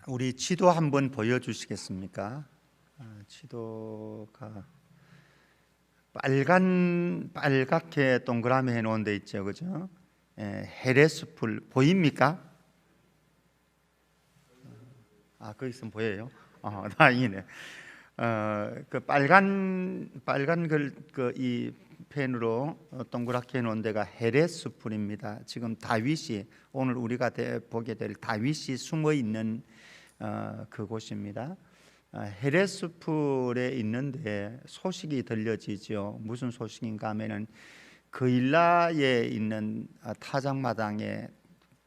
우리 지도 한번 보여주시겠습니까? 지도가 빨갛게 동그라미 해놓은 데 있죠, 그죠? 헤레스풀 보입니까? 거기 있으면 보여요. 다행이네. 그 빨간 이 펜으로 동그랗게 해놓은 데가 헤레스풀입니다. 지금 다윗이 오늘 우리가 보게 될 다윗이 숨어 있는 그곳입니다. 헤레스풀에 있는데 소식이 들려지죠. 무슨 소식인가 하면은 그일라에 있는 타작마당에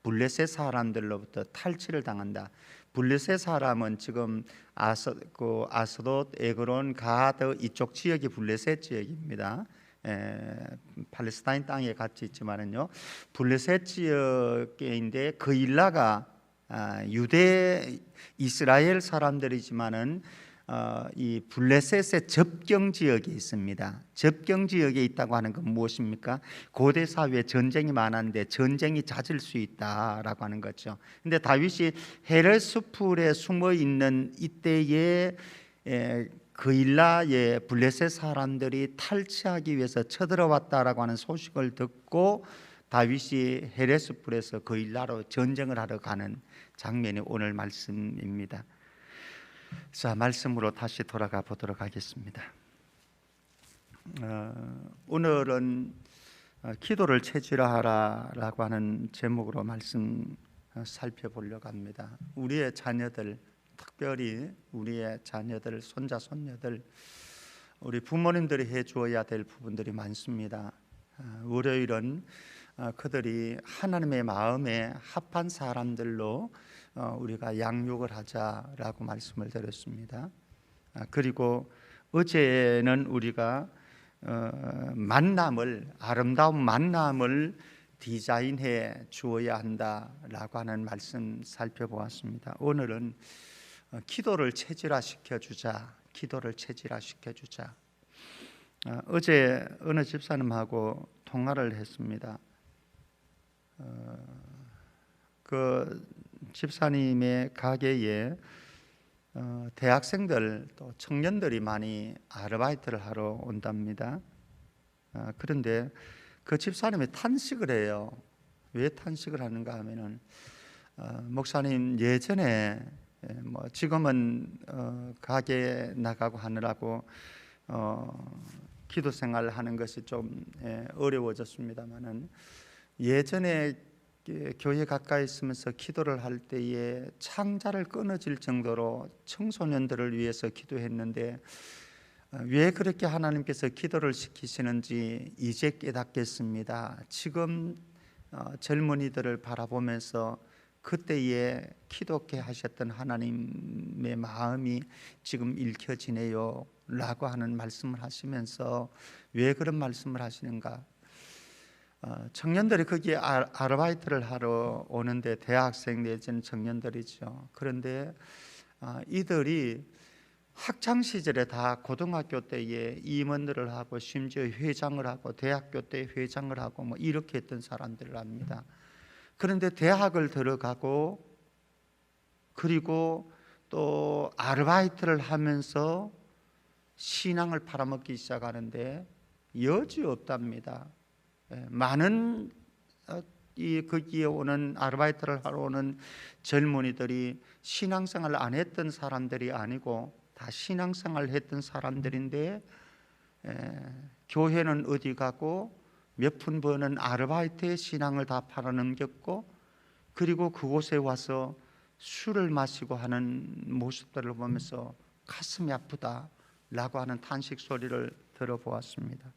블레셋 사람들로부터 탈취를 당한다. 블레셋 사람은 지금 아스돗, 에그론, 가드 이쪽 지역이 블레셋 지역입니다. 팔레스타인 땅에 같이 있지만은요, 블레셋 지역인데 그일라가 유대 이스라엘 사람들이지만은 이 블레셋의 접경 지역에 있습니다. 접경 지역에 있다고 하는 건 무엇입니까? 고대 사회에 전쟁이 많았는데 전쟁이 잦을 수 있다라고 하는 거죠. 근데 다윗이 헤레스풀에 숨어 있는 이때에 그일라의 블레셋 사람들이 탈취하기 위해서 쳐들어왔다라고 하는 소식을 듣고 다윗이 헤레스풀에서 그일라로 전쟁을 하러 가는 장면이 오늘 말씀입니다. 자, 말씀으로 다시 돌아가 보도록 하겠습니다. 오늘은 기도를 체질화하라라고 하는 제목으로 말씀 살펴보려고 합니다. 우리의 자녀들, 특별히 우리의 자녀들, 손자, 손녀들, 우리 부모님들이 해주어야 될 부분들이 많습니다. 월요일은 그들이 하나님의 마음에 합한 사람들로 우리가 양육을 하자라고 말씀을 드렸습니다. 그리고 어제는 우리가 아름다운 만남을 디자인해 주어야 한다라고 하는 말씀 살펴보았습니다. 오늘은 기도를 체질화시켜 주자. 어제 어느 집사님하고 통화를 했습니다. 그 집사님의 가게에 대학생들 또 청년들이 많이 아르바이트를 하러 온답니다. 그런데 그 집사님이 탄식을 해요. 왜 탄식을 하는가 하면은 목사님, 예전에 지금은 가게 나가고 하느라고 기도 생활을 하는 것이 좀 어려워졌습니다만은 예전에 교회 가까이 있으면서 기도를 할 때에 창자를 끊어질 정도로 청소년들을 위해서 기도했는데 왜 그렇게 하나님께서 기도를 시키시는지 이제 깨닫겠습니다. 지금 젊은이들을 바라보면서 그때에 기도케 하셨던 하나님의 마음이 지금 읽혀지네요 라고 하는 말씀을 하시면서 왜 그런 말씀을 하시는가? 청년들이 거기에 아르바이트를 하러 오는데 대학생 내지는 청년들이죠. 그런데 이들이 학창 시절에 다 고등학교 때에 임원들을 하고 심지어 회장을 하고 대학교 때 회장을 하고 이렇게 했던 사람들을 합니다. 그런데 대학을 들어가고 그리고 또 아르바이트를 하면서 신앙을 팔아먹기 시작하는데 여지없답니다. 많은 거기에 오는 아르바이트를 하러 오는 젊은이들이 신앙생활을 안 했던 사람들이 아니고 다 신앙생활을 했던 사람들인데 교회는 어디 가고 몇 푼 버는 아르바이트의 신앙을 다 팔아넘겼고 그리고 그곳에 와서 술을 마시고 하는 모습들을 보면서 가슴이 아프다라고 하는 탄식 소리를 들어보았습니다.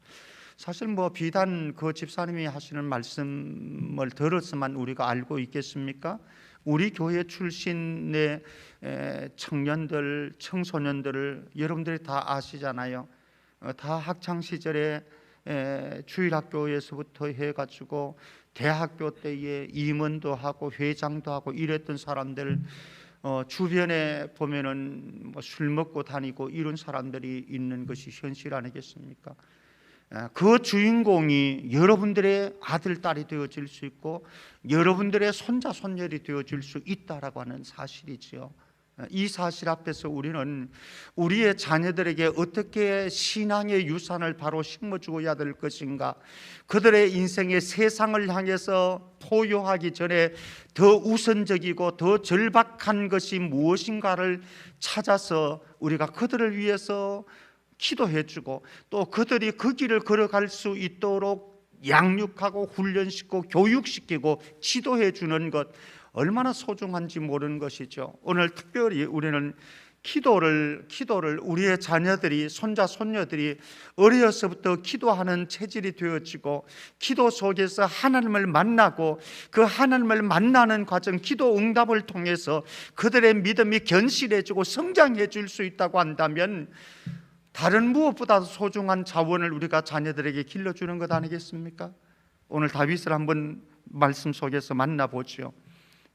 사실 비단 그 집사님이 하시는 말씀을 들었으면 우리가 알고 있겠습니까? 우리 교회 출신의 청년들, 청소년들을 여러분들이 다 아시잖아요. 다 학창 시절에 주일학교에서부터 해가지고 대학교 때에 임원도 하고 회장도 하고 이랬던 사람들, 주변에 보면은 술 먹고 다니고 이런 사람들이 있는 것이 현실 아니겠습니까? 그 주인공이 여러분들의 아들, 딸이 되어질 수 있고 여러분들의 손자, 손녀이 되어질 수 있다라고 하는 사실이지요. 이 사실 앞에서 우리는 우리의 자녀들에게 어떻게 신앙의 유산을 바로 심어주어야 될 것인가, 그들의 인생의 세상을 향해서 포효하기 전에 더 우선적이고 더 절박한 것이 무엇인가를 찾아서 우리가 그들을 위해서 기도해주고 또 그들이 그 길을 걸어갈 수 있도록 양육하고 훈련시키고 교육시키고 지도해 주는 것, 얼마나 소중한지 모르는 것이죠. 오늘 특별히 우리는 기도를 우리의 자녀들이, 손자 손녀들이 어려서부터 기도하는 체질이 되어지고 기도 속에서 하나님을 만나고 그 하나님을 만나는 과정, 기도 응답을 통해서 그들의 믿음이 견실해지고 성장해 줄 수 있다고 한다면 다른 무엇보다도 소중한 자원을 우리가 자녀들에게 길러주는 것 아니겠습니까? 오늘 다윗을 한번 말씀 속에서 만나보죠.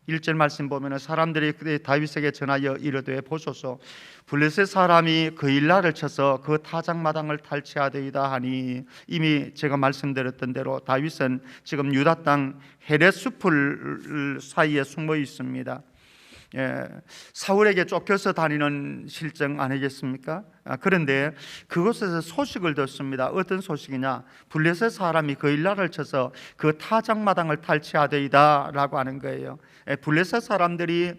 1절 말씀 보면 사람들이 그때 다윗에게 전하여 이르되 보소서 블레셋 사람이 그일날을 쳐서 그 타작마당을 탈취하되이다 하니, 이미 제가 말씀드렸던 대로 다윗은 지금 유다 땅 헤렛 숲을 사이에 숨어 있습니다. 사울에게 쫓겨서 다니는 실정 아니겠습니까? 그런데 그곳에서 소식을 듣습니다. 어떤 소식이냐? 블레셋 사람이 그일날을 쳐서 그 타작마당을 탈취하되이다 라고 하는 거예요. 블레셋 사람들이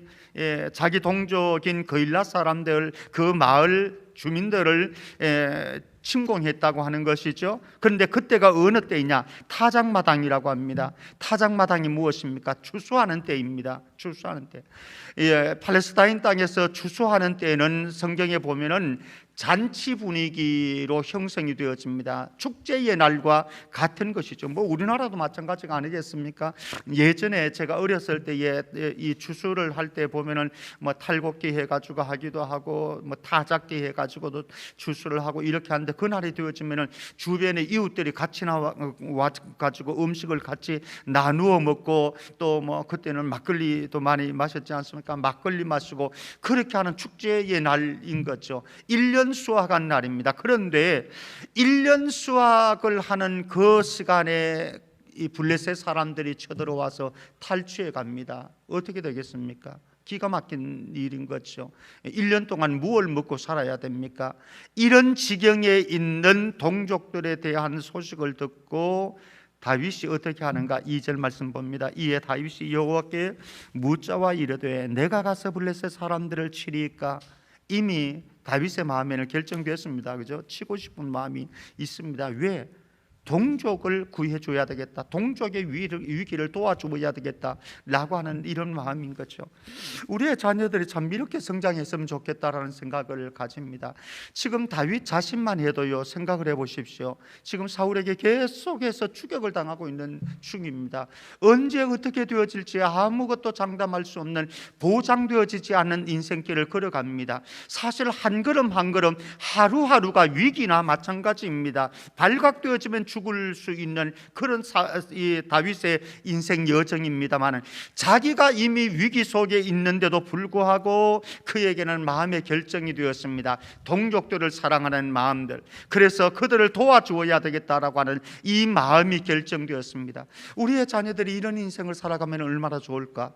자기 동족인 그일라 사람들, 그 마을 주민들을 침공했다고 하는 것이죠. 그런데 그때가 어느 때이냐? 타작마당이라고 합니다. 타작마당이 무엇입니까? 추수하는 때입니다. 추수하는 때. 팔레스타인 땅에서 추수하는 때에는 성경에 보면은 잔치 분위기로 형성이 되어집니다. 축제의 날과 같은 것이죠. 뭐 우리나라도 마찬가지가 아니겠습니까? 예전에 제가 어렸을 때에 이 추수를 할 때 보면은 뭐 탈곡기 해가지고 하기도 하고 뭐 타작기 해가지고도 추수를 하고 이렇게 하는데, 그날이 되어지면은 주변의 이웃들이 같이 나와 가지고 음식을 같이 나누어 먹고 또 뭐 그때는 막걸리도 많이 마셨지 않습니까? 막걸리 마시고 그렇게 하는 축제의 날인 거죠. 1년 수확한 날입니다. 그런데 1년 수확을 하는 그 시간에 이 블레셋 사람들이 쳐들어와서 탈취해 갑니다. 어떻게 되겠습니까? 기가 막힌 일인 거죠. 1년 동안 무엇을 먹고 살아야 됩니까? 이런 지경에 있는 동족들에 대한 소식을 듣고 다윗이 어떻게 하는가? 2절 말씀 봅니다. 이에 다윗이 여호와께 묻자와 이르되 내가 가서 블레셋 사람들을 치리까? 이미 다윗의 마음에는 결정됐습니다. 그죠? 치고 싶은 마음이 있습니다. 왜? 동족을 구해줘야 되겠다, 동족의 위기를 도와줘야 되겠다라고 하는 이런 마음인 거죠. 우리의 자녀들이 참 이렇게 성장했으면 좋겠다라는 생각을 가집니다. 지금 다윗 자신만 해도요, 생각을 해보십시오. 지금 사울에게 계속해서 추격을 당하고 있는 중입니다. 언제 어떻게 되어질지 아무것도 장담할 수 없는, 보장되어지지 않는 인생길을 걸어갑니다. 사실 한 걸음 한 걸음 하루하루가 위기나 마찬가지입니다. 발각되어지면 죽을 수 있는 그런 이 다윗의 인생 여정입니다만, 자기가 이미 위기 속에 있는데도 불구하고 그에게는 마음의 결정이 되었습니다. 동족들을 사랑하는 마음들, 그래서 그들을 도와주어야 되겠다라고 하는 이 마음이 결정되었습니다. 우리의 자녀들이 이런 인생을 살아가면 얼마나 좋을까?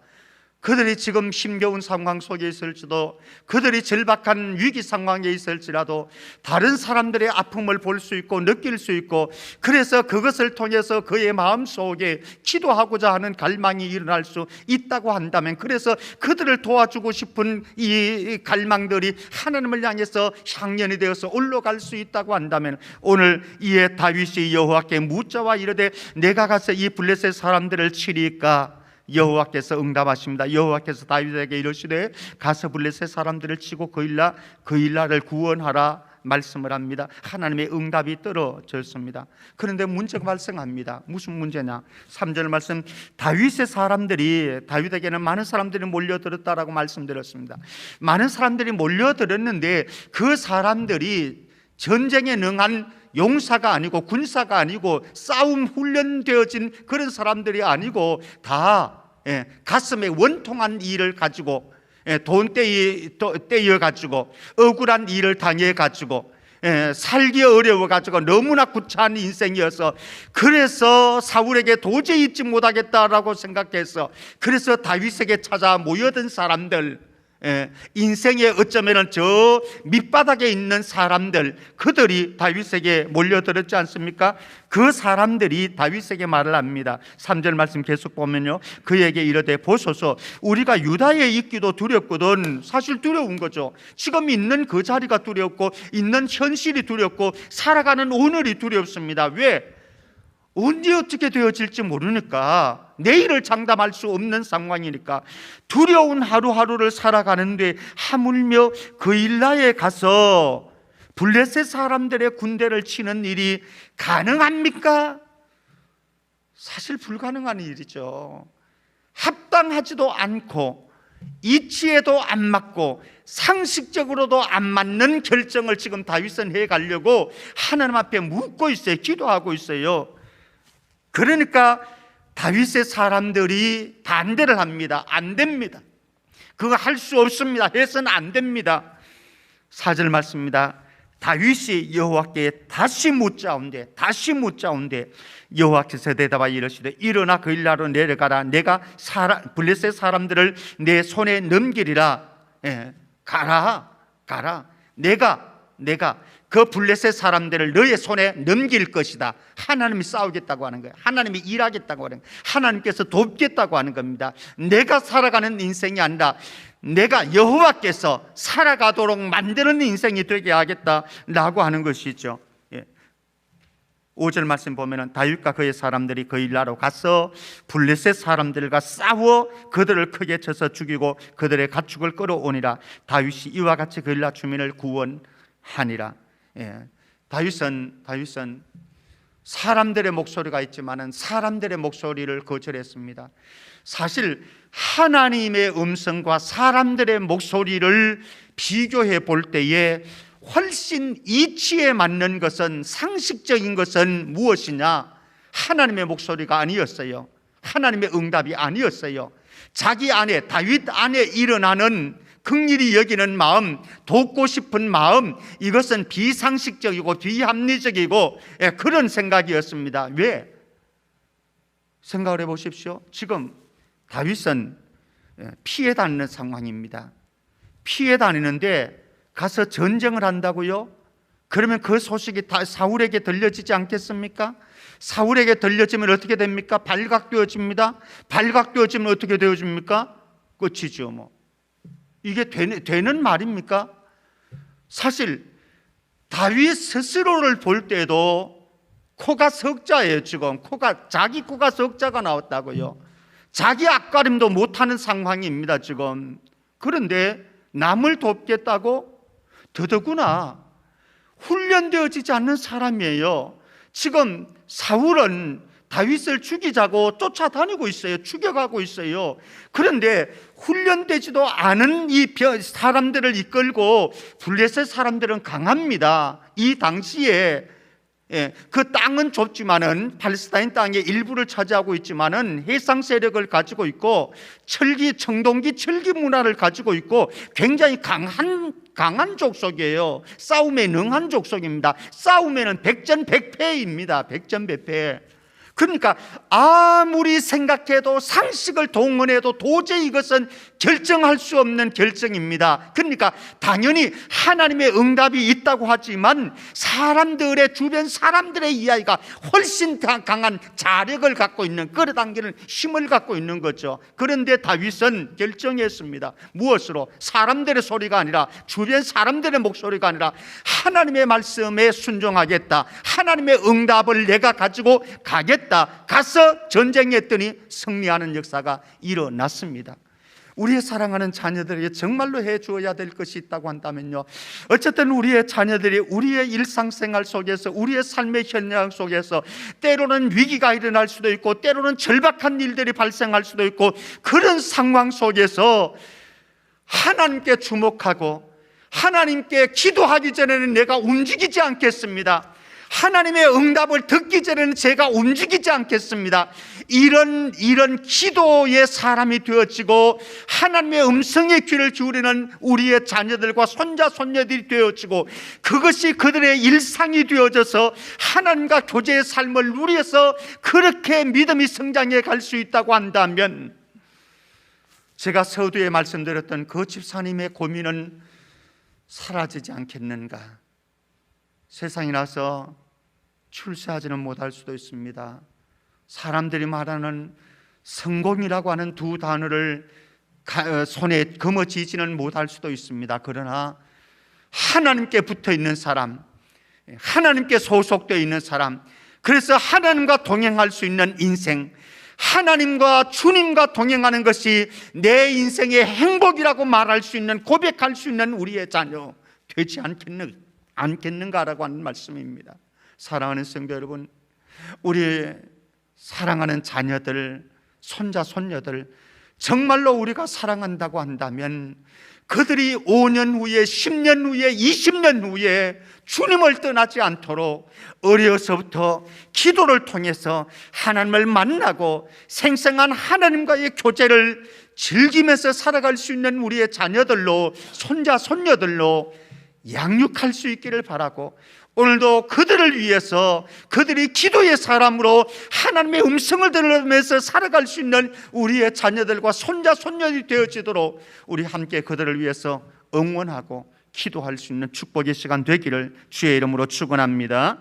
그들이 지금 힘겨운 상황 속에 있을지도, 그들이 절박한 위기 상황에 있을지라도 다른 사람들의 아픔을 볼 수 있고 느낄 수 있고, 그래서 그것을 통해서 그의 마음속에 기도하고자 하는 갈망이 일어날 수 있다고 한다면, 그래서 그들을 도와주고 싶은 이 갈망들이 하나님을 향해서 향연이 되어서 올라갈 수 있다고 한다면, 오늘 이에 다윗이 여호와께 묻자와 이르되 내가 가서 이 블레셋 사람들을 치리까? 여호와께서 응답하십니다. 여호와께서 다윗에게 이르시되 가서 블레셋 사람들을 치고 그일라를 구원하라 말씀을 합니다. 하나님의 응답이 떨어졌습니다. 그런데 문제가 발생합니다. 무슨 문제냐? 3절 말씀, 다윗의 사람들이, 다윗에게는 많은 사람들이 몰려들었다라고 말씀드렸습니다. 많은 사람들이 몰려들었는데 그 사람들이 전쟁에 능한 용사가 아니고 군사가 아니고 싸움 훈련되어진 그런 사람들이 아니고 다 가슴에 원통한 일을 가지고, 돈 떼여 가지고, 억울한 일을 당해 가지고, 살기 어려워 가지고 너무나 구차한 인생이어서, 그래서 사울에게 도저히 잊지 못하겠다라고 생각해서, 그래서 다윗에게 찾아 모여든 사람들, 인생의 어쩌면은 저 밑바닥에 있는 사람들, 그들이 다윗에게 몰려들었지 않습니까? 그 사람들이 다윗에게 말을 합니다. 3절 말씀 계속 보면요, 그에게 이르되 보소서 우리가 유다에 있기도 두렵거든. 사실 두려운 거죠. 지금 있는 그 자리가 두렵고 있는 현실이 두렵고 살아가는 오늘이 두렵습니다. 왜? 언제 어떻게 되어질지 모르니까, 내일을 장담할 수 없는 상황이니까 두려운 하루하루를 살아가는데 하물며 그일라에 가서 블레셋 사람들의 군대를 치는 일이 가능합니까? 사실 불가능한 일이죠. 합당하지도 않고 이치에도 안 맞고 상식적으로도 안 맞는 결정을 지금 다윗은 해가려고 하나님 앞에 묻고 있어요. 기도하고 있어요. 그러니까 다윗의 사람들이 반대를 합니다. 안 됩니다. 그거 할 수 없습니다. 해서는 안 됩니다. 4절 말씀입니다. 다윗이 여호와께 다시 묻자온대 여호와께서 대답하여 이르시되 일어나 그일라로 내려가라. 내가 블레셋 사람들을 내 손에 넘기리라. 가라. 내가 그 블레셋 사람들을 너의 손에 넘길 것이다. 하나님이 싸우겠다고 하는 거예요. 하나님이 일하겠다고 하는 거예요. 하나님께서 돕겠다고 하는 겁니다. 내가 살아가는 인생이 아니라 내가 여호와께서 살아가도록 만드는 인생이 되게 하겠다라고 하는 것이죠. 5절 말씀 보면은 다윗과 그의 사람들이 그일라로 가서 블레셋 사람들과 싸워 그들을 크게 쳐서 죽이고 그들의 가축을 끌어오니라. 다윗이 이와 같이 그일라 주민을 구원하니라. 다윗은 사람들의 목소리가 있지만은 사람들의 목소리를 거절했습니다. 사실 하나님의 음성과 사람들의 목소리를 비교해 볼 때에 훨씬 이치에 맞는 것은, 상식적인 것은 무엇이냐? 하나님의 목소리가 아니었어요. 하나님의 응답이 아니었어요. 자기 안에, 다윗 안에 일어나는 긍휼히 여기는 마음, 돕고 싶은 마음, 이것은 비상식적이고 비합리적이고 그런 생각이었습니다. 왜? 생각을 해보십시오. 지금 다윗은 피해 다니는 상황입니다. 피해 다니는데 가서 전쟁을 한다고요? 그러면 그 소식이 다 사울에게 들려지지 않겠습니까? 사울에게 들려지면 어떻게 됩니까? 발각되어집니다. 발각되어지면 어떻게 되어집니까? 끝이죠. 뭐 이게 되는 말입니까? 사실 다윗 스스로를 볼 때도 코가 석자예요. 지금 자기 코가 석자가 나왔다고요. 자기 앞가림도 못하는 상황입니다. 지금. 그런데 남을 돕겠다고? 더더구나 훈련되어지지 않는 사람이에요. 지금 사울은 다윗을 죽이자고 쫓아다니고 있어요. 죽여가고 있어요. 그런데 훈련되지도 않은 이 사람들을 이끌고, 블레셋 사람들은 강합니다. 이 당시에 그 땅은 좁지만은 팔레스타인 땅의 일부를 차지하고 있지만은 해상 세력을 가지고 있고 청동기 철기 문화를 가지고 있고 굉장히 강한 족속이에요. 싸움에 능한 족속입니다. 싸움에는 백전백패입니다. 백전백패. 그러니까 아무리 생각해도 상식을 동원해도 도저히 이것은 결정할 수 없는 결정입니다. 그러니까 당연히 하나님의 응답이 있다고 하지만 사람들의, 주변 사람들의 이야기가 훨씬 강한 자력을 갖고 있는, 끌어당기는 힘을 갖고 있는 거죠. 그런데 다윗은 결정했습니다. 무엇으로? 사람들의 소리가 아니라, 주변 사람들의 목소리가 아니라 하나님의 말씀에 순종하겠다. 하나님의 응답을 내가 가지고 가겠다. 가서 전쟁했더니 승리하는 역사가 일어났습니다. 우리의 사랑하는 자녀들에게 정말로 해주어야 될 것이 있다고 한다면요, 어쨌든 우리의 자녀들이 우리의 일상생활 속에서, 우리의 삶의 현장 속에서 때로는 위기가 일어날 수도 있고 때로는 절박한 일들이 발생할 수도 있고, 그런 상황 속에서 하나님께 주목하고 하나님께 기도하기 전에는 내가 움직이지 않겠습니다. 하나님의 응답을 듣기 전에는 제가 움직이지 않겠습니다. 이런 기도의 사람이 되어지고 하나님의 음성의 귀를 기울이는 우리의 자녀들과 손자 손녀들이 되어지고, 그것이 그들의 일상이 되어져서 하나님과 교제의 삶을 누려서 그렇게 믿음이 성장해 갈 수 있다고 한다면, 제가 서두에 말씀드렸던 그 집사님의 고민은 사라지지 않겠는가? 세상에 나서 출세하지는 못할 수도 있습니다. 사람들이 말하는 성공이라고 하는 두 단어를 손에 거머쥐지는 못할 수도 있습니다. 그러나 하나님께 붙어 있는 사람, 하나님께 소속되어 있는 사람, 그래서 하나님과 동행할 수 있는 인생, 하나님과 주님과 동행하는 것이 내 인생의 행복이라고 말할 수 있는, 고백할 수 있는 우리의 자녀 되지 않겠는가라고 하는 말씀입니다. 사랑하는 성도 여러분, 우리 사랑하는 자녀들, 손자 손녀들 정말로 우리가 사랑한다고 한다면 그들이 5년 후에, 10년 후에, 20년 후에 주님을 떠나지 않도록 어려서부터 기도를 통해서 하나님을 만나고 생생한 하나님과의 교제를 즐기면서 살아갈 수 있는 우리의 자녀들로, 손자 손녀들로 양육할 수 있기를 바라고, 오늘도 그들을 위해서 그들이 기도의 사람으로 하나님의 음성을 들으면서 살아갈 수 있는 우리의 자녀들과 손자 손녀들이 되어지도록 우리 함께 그들을 위해서 응원하고 기도할 수 있는 축복의 시간 되기를 주의 이름으로 축원합니다.